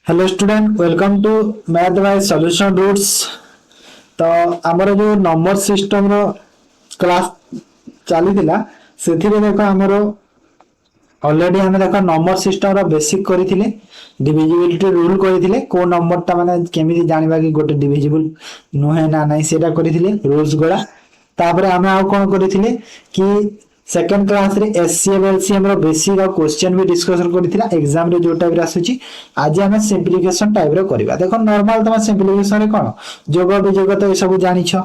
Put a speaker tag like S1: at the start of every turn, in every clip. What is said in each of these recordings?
S1: Hello student, welcome to math by solution roots. तो आमर जो नंबर सिस्टम रो class चली से देख आमर ऑलरेडी हमें देख नंबर सिस्टम रो बेसिक करथिले, डिविजिबिलिटी रूल करथिले, को नंबर ता माने केमिति जानिबा कि गोटे डिविजिबल नुहे ना नहीं सेटा करथिले रूल्स गोला। तापर हमें आउ कोन करथिले कि सेकंड क्लास रे एचसीएम एलसीएम रो बेसिक आ क्वेश्चन भी डिस्कशन करथिला एग्जाम रे जो टाइप रे आसुची। आज हमें सिंपलीफिकेशन टाइप रे करबा। देखो नॉर्मल तमा सिंपलीफिकेशन रे कोन जोग विजोग तो ए सब जानिछो,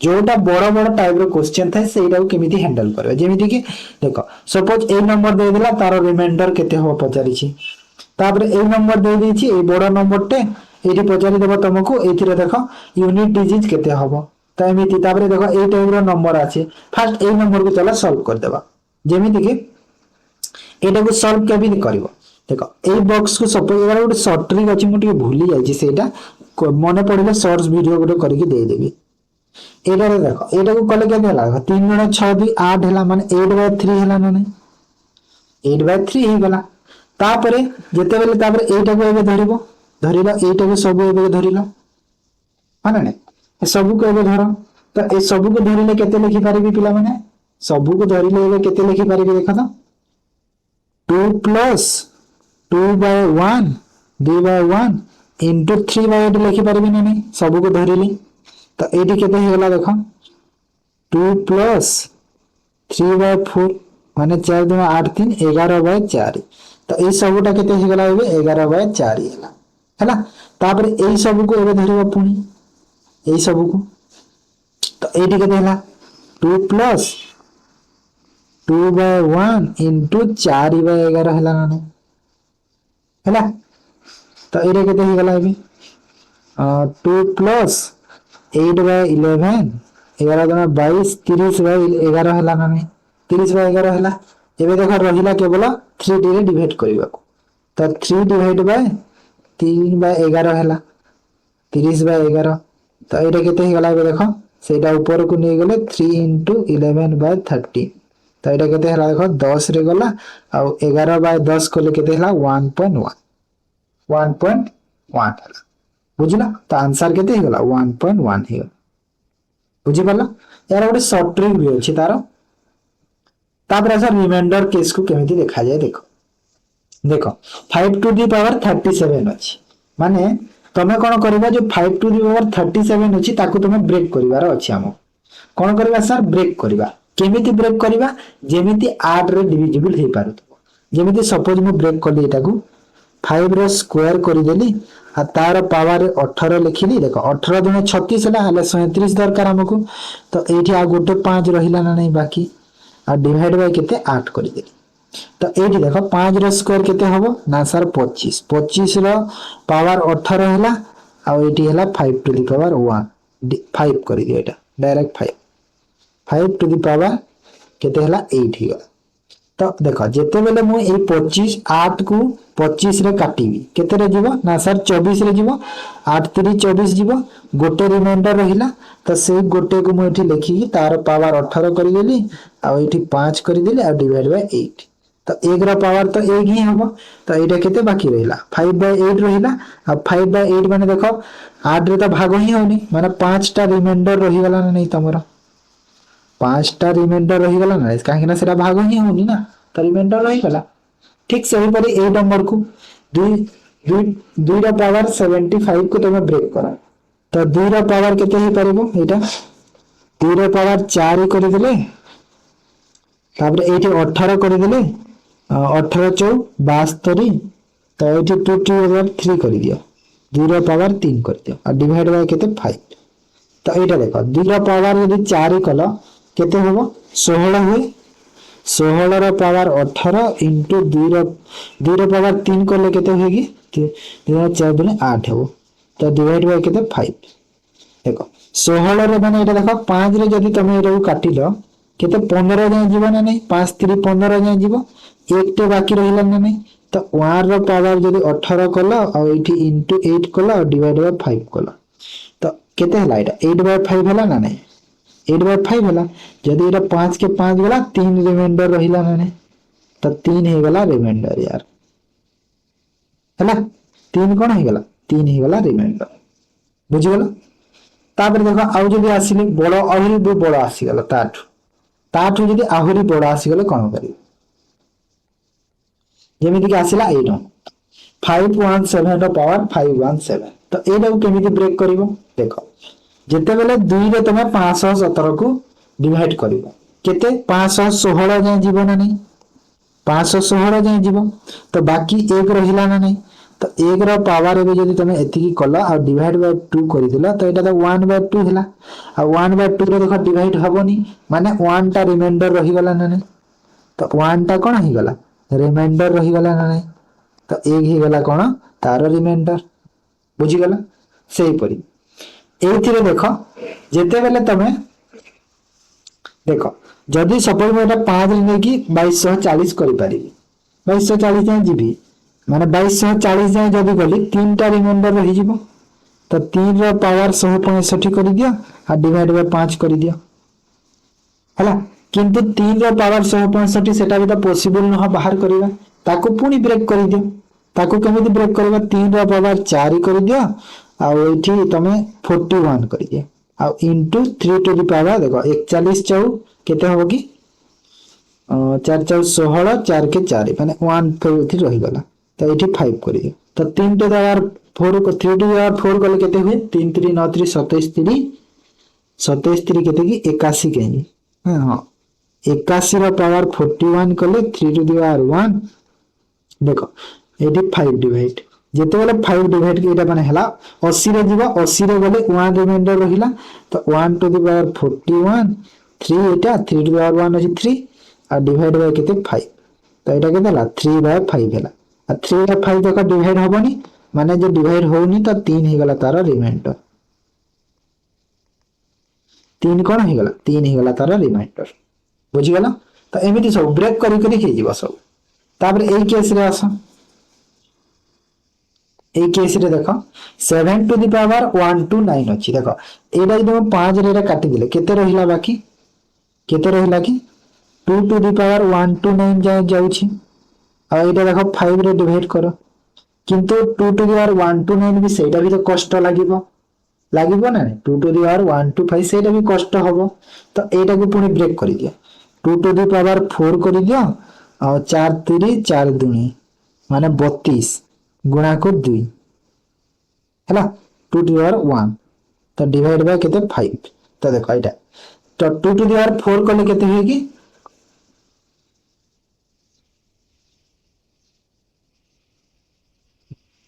S1: जोटा बड़ बड़ टाइप रो क्वेश्चन थाए सेटा को केमिति हैंडल करबा। जेमिति कि देखो सपोज ए नंबर दे देला तार रिमाइंडर केते हो पचारिछि, तापर ए नंबर दे देछि ए बड़ नंबर टे एठी पचारि देबो तुमको एथिरे देखो यूनिट डिजिट केते होबो। त एमिति तापर देखो ए टाइप रो नंबर আছে, फास्ट ए नंबर को चला सॉल्व कर देबा। जेमिति कि एटा को सॉल्व केमिति करबो। देखो ए बॉक्स को सपोज एबार गोटे शॉर्ट ट्रिक अछि, मु भूली जाइछि सेटा मने पड़िले शॉर्ट्स वीडियो गोटे करके दे देबी। एटा रे देखो एटा को कले केते हला 3 गुणा 6 2 8 हला माने 8/3 हला ना नहीं 8/3 हे गला। तापरे जेते बेले तापरे एटा को एबे धरिबो, धरिला एटा को सब एबे धरिला माने ने ए सब को एबे धरो। तो ए सब को धरिले केते लिखि पारिबी पिला माने, सब को धरिले एबे केते लिखि पारिबी देखो तो 2 प्लस 2/1 2/1 into 3/8 लिखि पारिबी ना नहीं सब को धरिली। तो एटी केते हे गला देखो 2 प्लस 3/4 माने 4 2 8 3 11/4। तो ए सबटा केते हे गला एबे 11/4 हैला हैला। तापर ए सब को एबे धरिबा पुनी ए सब को। तो एटी केते हैला 2 प्लस 2/1 into 4/11 हैला ना नहीं हैला। तो एरे केते हे गला एबे 2 प्लस 8/11 11 गुना 22 30/11 हैला ना नहीं 30/11 हैला। एबे देखो रहिला केवल 3 डी रे डिवाइड करबा को। तो 3 डिवाइड बाय 3/11 हैला 30/11। तो एटा केते हे गला एबे देखो सेटा ऊपर को नै गेले 3 into 11/13। तो एटा केते हैला देखो 10 रे गला आ 11/10 कोले केते हैला 1.1 हैला। बुझला तो आंसर केते हे गला 1.1 हे गला। बुझी पाला यार गोटे शॉर्ट ट्रिक भी अछि तारो। तापर सर रिमाइंडर केस को केमिति देखा जाय देखो देखो 5 टू द पावर 37 अछि माने तमे कोन करबा जो 5 टू द पावर 37 अछि ताकू तमे ब्रेक करिवार अछि। हम कोन करबा सर ब्रेक करिबा। केमिति ब्रेक करिबा जेमिति 8 रे डिविजिबल हे पारु। जेमिति सपोज मु ब्रेक करली एटा को 5 रो स्क्वायर करि देली आ तार पावर 18 लिखिली। देखो 18 दुने 36 हला हले 37 दरकार हमको। तो एठी आ गोटे 5 रहिला ना नहीं बाकी आ डिवाइड बाय केते 8 करि देली। तो एठी देखो 5 रो स्क्वायर केते हबो ना सर 25 25 रो पावर 18 हला आ एठी हला 5 टू द पावर 1 5 करि दियो एटा डायरेक्ट 5 टू द पावर केते हला 8 हिया। तो देखो जेते बेले मु ए 25 8 को 25 रे काटीबी केते रे जीवो ना सर 24 रे जीवो 8 3 24 जीवो गोटे रिमाइंडर रहिला। तो से गोटे को मु एठी लिखि तार पावर 18 करि देली आ एठी 5 करि देली आ डिवाइड बाय 8। तो 1 रा पावर तो 1 ही हबो। तो एटा केते बाकी रहिला 5/8 रहिला आ 5/8 माने देखो 8 रे तो भाग ही होनी माने 5 टा रिमाइंडर रहि गला ना नहीं तमरा 5 टा रिमाइंडर रही गला ना काहे ना सेटा भाग ही होनी ना तो रिमाइंडर रही गला। ठीक सही परी ए नंबर को 2 रा पावर 75 को तमे ब्रेक करा। तो 2 रा पावर केते ही परबो एटा 2 रा पावर 4 कर देले तापर एठी 18 कर देले 18 4 72। तो एठी 2/3 कर दियो 2 रा पावर 3 कर दियो आ डिवाइड बाय केते 5। तो एटा देखो 2 रा पावर यदि 4 कलो केते होबो 16 होय 16 रा पावर 18 into 2 रा पावर 3 करले केते होगी 3 4 दुने 8 हो। तो डिवाइड बाय केते 5। देखो 16 रे माने एटा देखो 5 रे जदी तमे एटा काटिलो केते 15 जाय जीवन ना नहीं 5 3 15 जाय जीवो एक टे बाकी रहिला ना नहीं। तो 1 रा पावर जदी 18 कलो आ एठी into 8 कलो आ डिवाइड बाय 5 कलो तो केते हला एटा 8/5 हला ना नहीं 8/5 हला। जदी एटा 5 के 5 गला 3 रिमाइंडर रहिला ना नहीं तो 3 हे गला रिमाइंडर यार हैला। तीन कौन हो गला तीन हो गला रिमाइंडर बुझीगल तापर देखो आउ जदि आसिले बड़ आहुरी भी बड़ आसीगला ताठू ताठू जदि आहुरी बड़ आसीगले कौन करिवे जेमिति कि आसिला 8 517 ର ପାୱାର 517 ତ ଏଇଟାକୁ କେମିତି ବ୍ରେକ୍ କରିବ ଦେଖ ଯେତେବେଳେ 2 ରେ ତମେ 517 କୁ डिवाइड करिवो केते 516 जाय जीव ना नहीं 516 जाय जीव तो बाकी 1 रहिला ना नहीं तो 1 रो पावर एबे जदी तमे एति की कला आ डिवाइड बाय 2 करि दिला तो एटा तो 1/2 हैला आ 1/2 रे देखो डिवाइड हबोनी माने 1 टा रिमाइंडर रहि गला ना नहीं तो 1 टा कोन हि गला रिमाइंडर रहि गला ना नहीं तो 1 हि गला कोन तार रिमाइंडर बुझी गला सेही परी एथिरे देखो जेते बेले तमे देखो जदि सपोज मैं 5 रे नै की 2240 करि पारिबी 2240 जाय जीबी माने 2240 जाय जदि गली तीन टा रिमाइंडर रहि जीवो तो 3 रो पावर 165 करि दियो आ डिवाइड बाय 5 करि दियो हला किंतु 3 रो पावर 165 सेटा भी तो पॉसिबल न बाहर करिवा ताको पुनी ब्रेक करि दियो ताको केमिति ब्रेक करबा 3 रो पावर 4 करि दियो आ एठी तमे 41 करि दियो आ इनटू 3 टू द पावर देखो 41 चौ केते होबो की 4 4 16 4 के 4 माने 1 थी रहि गला तो एठी 5 करि दियो तो 3 टू द पावर 4 को 3 टू द पावर 4 गले केते हुए 3 3 9 3 27 3 27 3 केते की 81 केनी हां 81 रो पावर 41 कले 3 टू द पावर 1 देखो एठी 5 डिवाइड जेते बेले 5 डिवाइड के एटा माने हला 80 रे जीवा 80 रे गले 1 रिमाइंडर रहिला तो 1 to the power 41 3 Etah 3 to the power 1 अछि 3 आ डिवाइड बाय केते 5 तो एटा केते हला 3/5 हला आ 3/5 तक डिवाइड होबनी माने जे डिवाइड होउनी तो 3 हे गला तार रिमाइंडर 3 कोन हे गला 3 हे गला तार रिमाइंडर बुझी गला तो एमिति सब ब्रेक करी करी हे जीवा सब तापर एई केस रे आसा ए केस रे देखो 7 टू द पावर 129 अछि देखो एटा जदि हम 5 रे काटि दिले केते रहिला बाकी केते रहिला की 2 टू द पावर 129 जाय जाउछि आ एटा देखो 5 रे डिवाइड करो किंतु 2 टू द पावर 129 भी सेटा भी तो कष्ट लागिबो लागिबो ना 2 टू द पावर 125 सेटा भी कष्ट हबो तो एटा को पुनी ब्रेक करि दियो 2 टू द पावर 4 करि दियो आ 4 3 4 2 माने 32 गुणा को 2 हैला 2 टू द पावर 1 तो डिवाइड बाय केते 5 तो देखो एटा तो 2 टू द पावर 4 कले केते होगी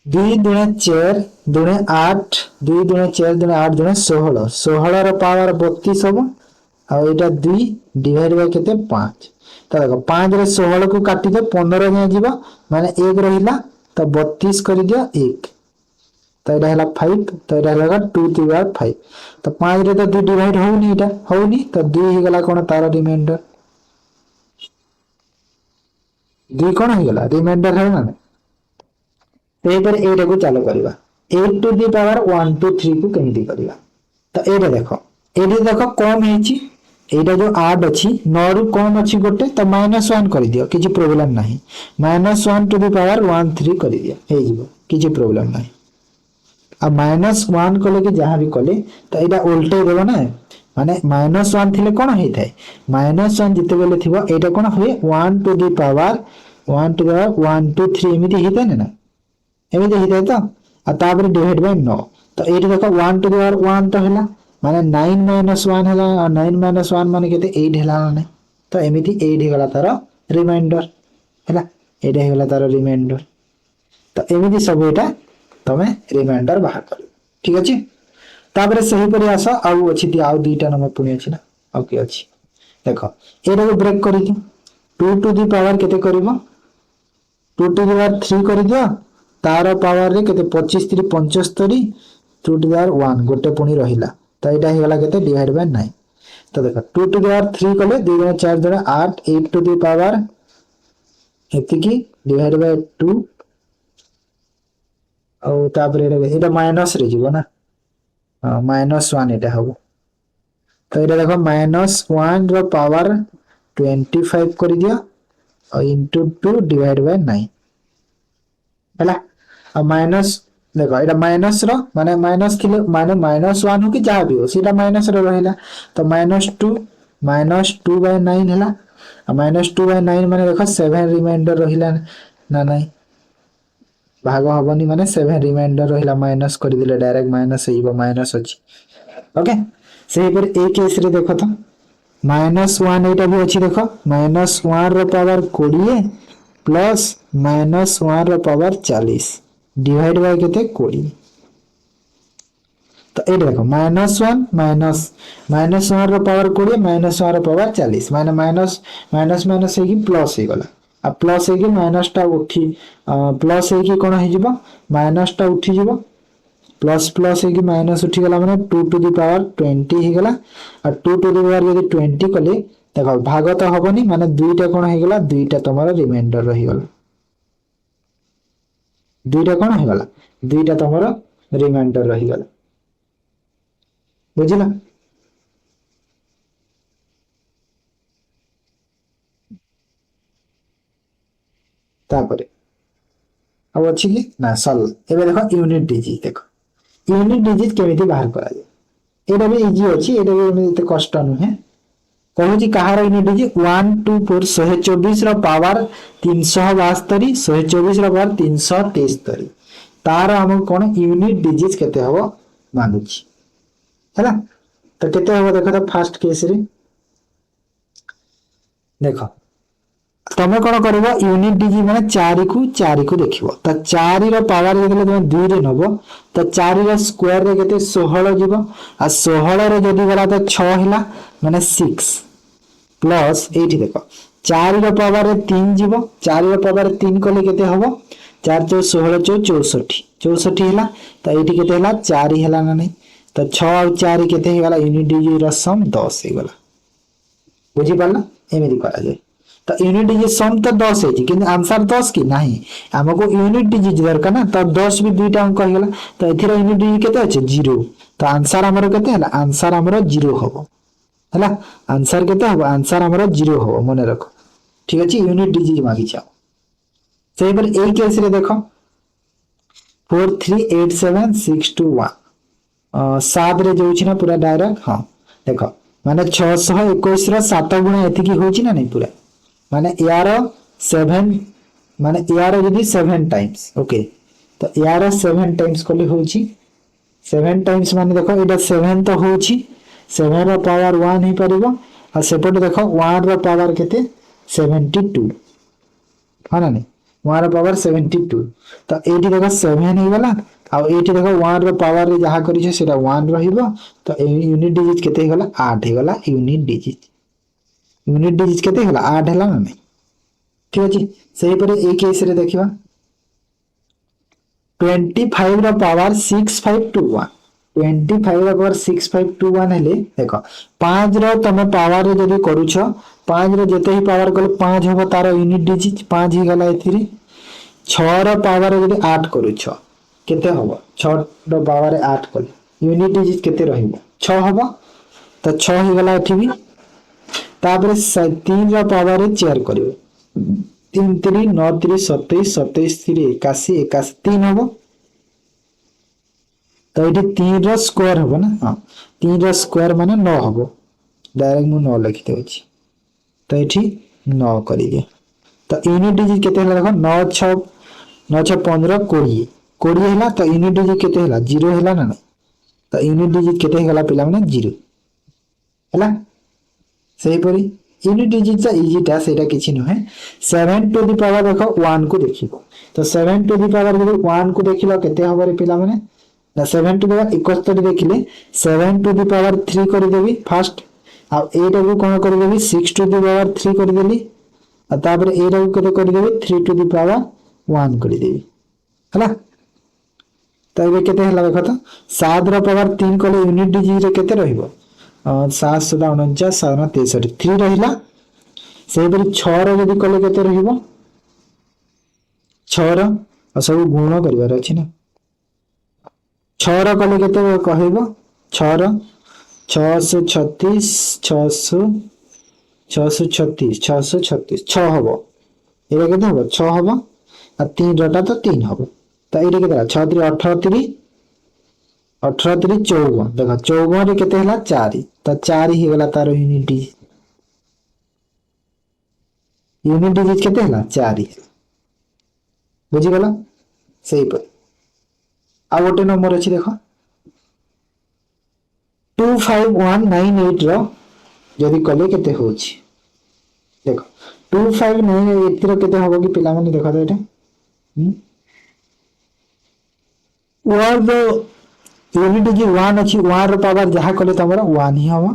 S1: 2 दुणे 4 दुणे 8 2 दुणे 4 दुणे 8 दुणे 16 16 रो पावर 32 हबो आ एटा 2 डिवाइड बाय केते 5 तो देखो 5 रे 16 को काटी दे 15 ने जीवा माने 1 रहिला तो 32 कर दिया 1 तो एटा हला 5 तो एटा हला 2 टू द पावर 5 तो 5 रे तो 2 डिवाइड होउनी एटा होउनी तो 2 हे गला कोन तार रिमाइंडर 2 कोन हे गला रिमाइंडर है ना तो एपर एटा को चालू करबा 8 टू द पावर 123 को केमिति करबा तो एटा देखो कम हेची एटा जो 8 अछि 9 रु कम अछि गोटे तो -1 कर दियो किछि प्रॉब्लम नाही -1 टू द पावर 13 कर दियो हे जीवो किछि प्रॉब्लम नाही आ -1 कले कि जहां भी कले तो एटा उल्टे देबो ना माने -1 थिले कोन हेइ थाए -1 जिते बेले थिबो एटा कोन होय 1 टू द पावर 123 एमिति हेइ थाए ना एमिति हेइ थाए तो आ तापर डिवाइड बाय 9 तो एटा देखो 1 टू द पावर 1 तो हैला माने 9 - 1 हैला 9 - 1 माने केते 8 हैला ना तो एमिति 8 हे गला तार रिमाइंडर हैला 8 हे गला तार रिमाइंडर तो एमिति सब एटा तमे रिमाइंडर बाहर करियो ठीक अछि तापर सही परि आसा आउ अछि ती आउ दुईटा नंबर पुनी अछि ना आउ के अछि देखो एटा को ब्रेक करि दियो 2 टू द पावर केते करबो 2 टू द पावर 3 करि दियो तार पावर रे केते 25 3 75 2 टू द पावर 1 गोटे पुनी रहिला तो एटा हे गला केते डिवाइड बाय 9 तो देखो 2 टू द पावर 3 कले 2 गुणा 4 गुणा 8 8 टू द पावर एतिकी डिवाइड बाय 2 औ तापर एटा माइनस रे जीवो ना -1 एटा हबो तो एटा देखो -1 रो पावर 25 कर दिया और इनटू 2 डिवाइड बाय 9 हैला अब माइनस देखो एटा माइनस रो माने माइनस थिले माने -1 हो कि जहाँ भी हो सीधा माइनस रो रहिला तो -2/9 हैला -2/9 माने देखो 7 रिमाइंडर रहिला ना नहीं भाग हबनी माने 7 रिमाइंडर रहिला माइनस कर दिले डायरेक्ट माइनस हेइबो माइनस अछि ओके सेही पर ए केस रे देखो तो -1 एटा भी अछि देखो -1 रो पावर 20 प्लस -1 रो पावर 40 डिवाइड बाय केते 20 तो ये देखो -1 -1 रो पावर 20 -1 रो पावर 40 माने माइनस माइनस माइनस हे कि प्लस हे गला आ प्लस हे कि माइनस टा उठी प्लस हे कि कोन हे जिवो माइनस टा उठी जिवो प्लस प्लस हे कि माइनस उठी गला माने 2 टू द पावर 20 हे गला आ 2 टू द पावर यदि 20 कले देखो भाग तो हबनी माने दुईटा कोन हे गला दुईटा तमरो रिमाइंडर रही गला दुईटा कोन हे गला दुईटा तमरो रिमाइंडर रही गला बुझिला तापरे अब अछि कि ना सल एबे देखो यूनिट डिजिट देखो यूनिट डिजिट केमिति बाहर करा जाय एटा भी इजी अछि एटा भी एते कष्ट नुहे कहूची कहार यूनिट डिजिट 1 2 4 124 रो पावर 372 124 रो पावर 373 तार हम कोन यूनिट डिजिट केते हबो मानुची हैला तो केते हबो देखो तो फर्स्ट केस रे देखो तमे कोन करबो यूनिट डिजिट माने 4 को देखिबो त 4 रो पावर जदि तमे 2 रे नबो त 4 रो स्क्वायर रे केते 16 जीवो आ 16 रे जदि गला त 6 हिला माने 6 प्लस एठी देखो 4 रो पावर रे 3 जीवो 4 रो पावर 3 कले केते हबो 4 4 16 64 64 हिला त एठी केते हिला 4 हिला ना नहीं त 6 और 4 केते हिला यूनिट डिजिट रो सम 10 हे गला बुझी पाला एमिति करा जाय तो यूनिट डिजिट सम तो 10 है कि आंसर 10 की नहीं हमको यूनिट डिजिट दरकार ना तो 10 भी दुईटा अंक कहला तो एथिरा यूनिट डिजिट केते अछि 0 तो आंसर हमरो केते हला आंसर हमरो 0 होबो हला आंसर केते होबो आंसर हमरो 0 होबो मने रखो ठीक अछि यूनिट डिजिट मागी जाओ सेही पर ए केस रे देखो 4387621 सात रे जाउछि ना पूरा डायरेक्ट हां देखो माने 621 रो 7 गुणा एति की होछि ना नहीं पूरा माने यार 7 माने यार यदि 7 टाइम्स ओके तो यार 7 टाइम्स कोले होछि 7 टाइम्स माने देखो एटा 7 तो होछि 7 रो पावर 1 ही परिबो आ सेपट देखो 1 रो पावर केते 72 हां ना नहीं 1 रो पावर 72 तो एटी देखो 7 हे गला आ एटी देखो 1 रो पावर रे जहा करि छै सेटा 1 रहिबो तो यूनिट डिजिट केते हे गला 8 हे गला यूनिट डिजिट केते हला 8 हला ना नहीं ठीक अछि सही पर ए केस रे देखिबा 25 रो पावर 6521 25 रो पावर 6521 हेले देखो 5 रो तमे पावर रे जदी करूछो 5 रो जते ही पावर कले 5 होबो तार यूनिट डिजिट 5 ही गला एथिरे 6 रो पावर रे जदी 8 करूछो केते होबो 6 रो पावर रे 8 कले यूनिट डिजिट केते रहिबो 6 होबो तो 6 ही गला एथि भी तापर 3 रो पावर रे 4 करिवो 3 3 9 3 27 27 3 81 81 3 होबो तो एठी 3 रो स्क्वायर होबो ना हां 3 रो स्क्वायर माने 9 होबो डायरेक्ट मु 9 लिखि देउछि तो एठी 9 करि दे तो यूनिट डिजिट केते हला देखो 9 6 9 6 15 20 20 हला तो यूनिट डिजिट केते हला 0 हला ना तो यूनिट डिजिट केते हला पिला माने 0 हला सही परी यूनिट डिजिट सा इजी टा सेटा किछि न है 7 टू द पावर देखो 1 को देखिबो तो 7 टू द पावर जदि 1 को देखिलो केते हबो रे पिला माने ना 7 टू द पावर 71 देखिले 7 टू द पावर 3 कर देबी फर्स्ट आ एटा को कोन कर देबी 6 टू द पावर 3 कर देली आ तापर एटा को केते कर देबी 3 टू द पावर 1 कर देबी हला तो एबे केते हला देखो तो 7 रो पावर 3 कले यूनिट डिजिट रे केते रहइबो 7 7 49 7 63 3 रहिला से बरी 6 रो जदी कले केते रहिबो 6 रो आ सब गुण करिवार अछि ना 6 रो कले केते कहइबो 6 रो 636 600 636 636 6 हबो एबे केते हबो 6 हबो आ 3 रोटा तो 3 हबो तो ये केते 6 3 18 3 18 3 54 देखो 54 रे केते हला 4 तो 4 ही गला तार यूनिट डिजिट केते हला 4 बुझी गला सही पर आ गोटे नंबर अछि देखो 25198 रो जदी कले केते होछि देखो 259 रो केते होबो कि पिला माने देखो तो एटा वन रो यूनिट डिजिट 1 अछि 1 रो पावर जहा कले तमरा 1 ही होबो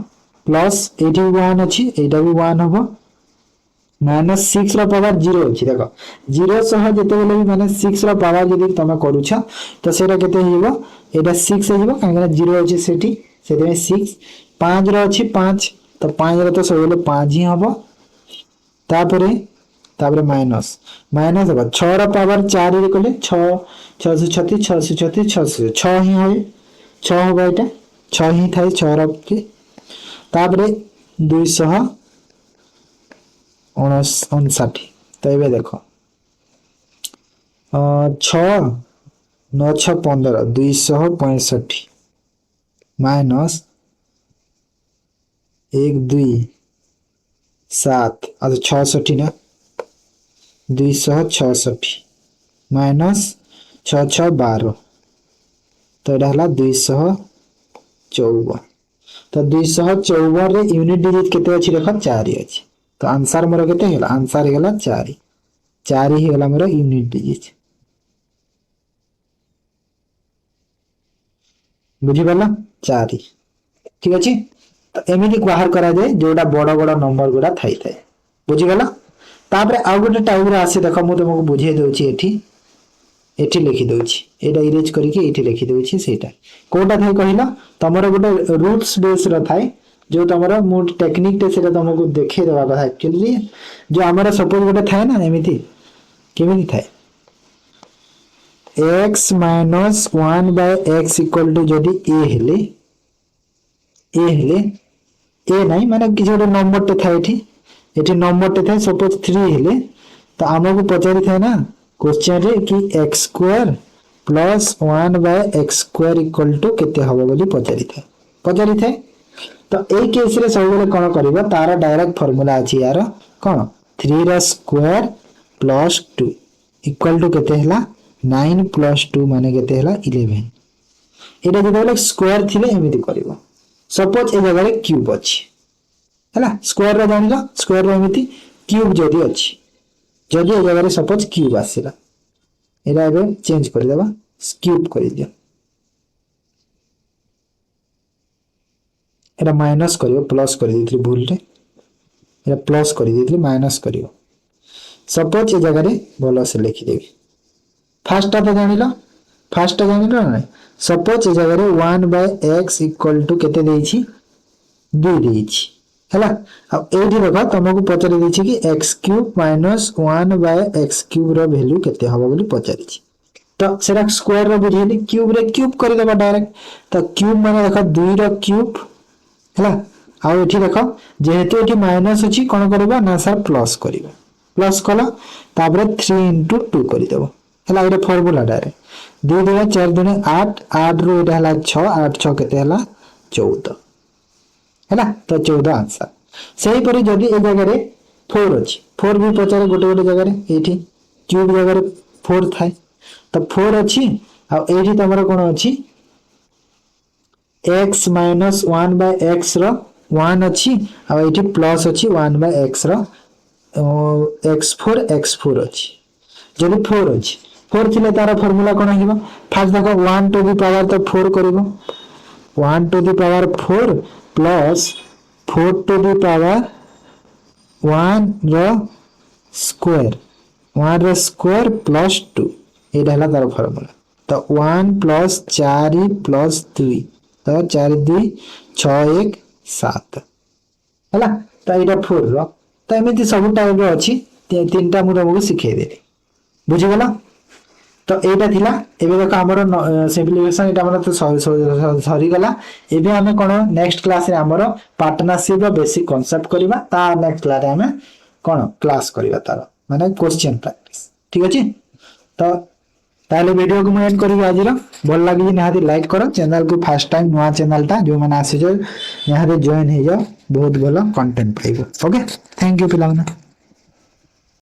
S1: प्लस 81 अछि एटा भी 1 होबो माइनस 6 रो पावर 0 अछि देखो 0 सह जते बेले भी माने 6 रो पावर जदी तमे करूछ तो सेटा केते हिबो एटा 6 हिबो काहे 0 अछि सेठी सेते में 6 5 रो अछि 5 तो 5 रो तो सब बेले 5 ही होबो तापरे तापरे माइनस माइनस होबो 6 रो पावर 4 रे कले 6 636 636 6 6 ही होय 6 होबो एटा 6 ही थाई 6 रो के तापरे 259 तो ये देखो 6 9 6 15 265 माइनस 1 2 7 अच्छा 66 ना 266 माइनस 6 6 12 तो एटा हला 254 तो 254 रे यूनिट डिजिट केते अछि देखो 4 अछि तो आंसर मोर केते हेला आंसर हेला 4 4 ही हेला मोर यूनिट डिजिट बुझी गला 4 ठीक अछि तो एमिति बाहर करा जाए जोटा बड़ बड़ नंबर गुडा थाई थाए बुझी गला तापरे आ गोटे टाइप रे आसे देखो मु तुमको बुझे दोछि एठी लिखि दोछि एटा इरेज करिके एठी लिखि दोछि सेटा कोटा थाई कहिला तमरो गोटे रूट्स बेस र थाई जो तमरो मु टेक्निक ते सेटा तुमको देखे देबा कथा एक्चुअली जो हमरा सपोज गोटे थाए ना एमिति केमिति थाए x minus 1 by x equal to जदि a हेले a नहीं माने किसी गोटे नंबर टे थाए एठी नंबर टे थाए सपोज 3 हेले तो हमको पचारि थाए ना क्वेश्चन रे कि x square plus 1 by x स्क्वायर इक्वल टू केते हबो बोली पचारि थाए तो ए केस रे सब बेले कोन करबो तार डायरेक्ट फार्मूला अछि यार कोन 3 रा स्क्वायर प्लस 2 इक्वल टू केते हला 9 plus 2 माने केते हला 11 एटा जदि स्क्वायर थिले एमिति करबो सपोज ए जगह रे क्यूब अछि हला स्क्वायर रे जानिलो स्क्वायर रे एमिति क्यूब जदि अछि जदि ए जगह रे सपोज क्यूब आसीला एटा एबे चेंज कर देबा क्यूब कर दियो एटा माइनस करियो प्लस कर दिथि भूल रे एटा प्लस कर दिथि माइनस करियो सपोज ए जगह रे बोलो से लिखि देबी फास्ट तो जानिलो ना सपोज ए जगह रे 1 by x equal to केते देछि 2 देछि हला अब एठी देखो तुमको पचारि देछि कि x cube minus 1 by x cube रो वैल्यू केते हबो बोली पचारि छि तो सेरा स्क्वायर रो बुझिली क्यूब रे क्यूब कर देबा डायरेक्ट तो क्यूब माने देखो 2 रो क्यूब हला आ एठी देखो जेहेतु एठी माइनस अछि कोन करबा ना सर प्लस करबा प्लस कला तापर 3 into 2 कर देबो हला एटा फार्मूला डायरेक्ट 2 2 4 2 8 8 रो एटा हला 6 8 6 केते हला 14 हला तो 14 आंसर सही परि जदी ए जगह रे 4 अछि 4 भी पचारे गोटे गोटे जगह रे एठी क्यूब जगह रे 4 थाई तो 4 अछि आ एठी तमरो कोन अछि x minus 1 by x रो 1 अछि आ एठी प्लस अछि 1 by x रो x4 अछि जदी 4 अछि 4 थिले तार फार्मूला कोन हिबो फास्ट देखो 1 टू द पावर तो 4 करबो 1 to the power 4 plus 4 to the power 1 रो स्क्वायर 1 रो स्क्वायर प्लस 2 एटा हला तार फार्मूला तो 1 प्लस 4 प्लस 2 तो 4 2 6 1 7 हला तो एटा 4 रो तो एमिति सब टाइप रो अछि तीनटा मु तुमको सिखै देली बुझी गेला तो एटा थिला एबे देखो हमर सिम्प्लिफिकेशन एटा हमर तो सरी गला एबे हमें कोन नेक्स्ट क्लास रे हमर पार्टनरशिप रो बेसिक कांसेप्ट करबा ता नेक्स्ट क्लास रे हमें कोन क्लास करबा तार माने क्वेश्चन प्रैक्टिस ठीक अछि तो ताले वीडियो को एंड करी आज भल लगी निहाती लाइक करो चैनल को फर्स्ट टाइम नुआ चैनल टा जो मैंने आसी निहाती जॉइन हो जाओ बहुत भल कंटेंट पाइबो ओके थैंक यू पिलाना।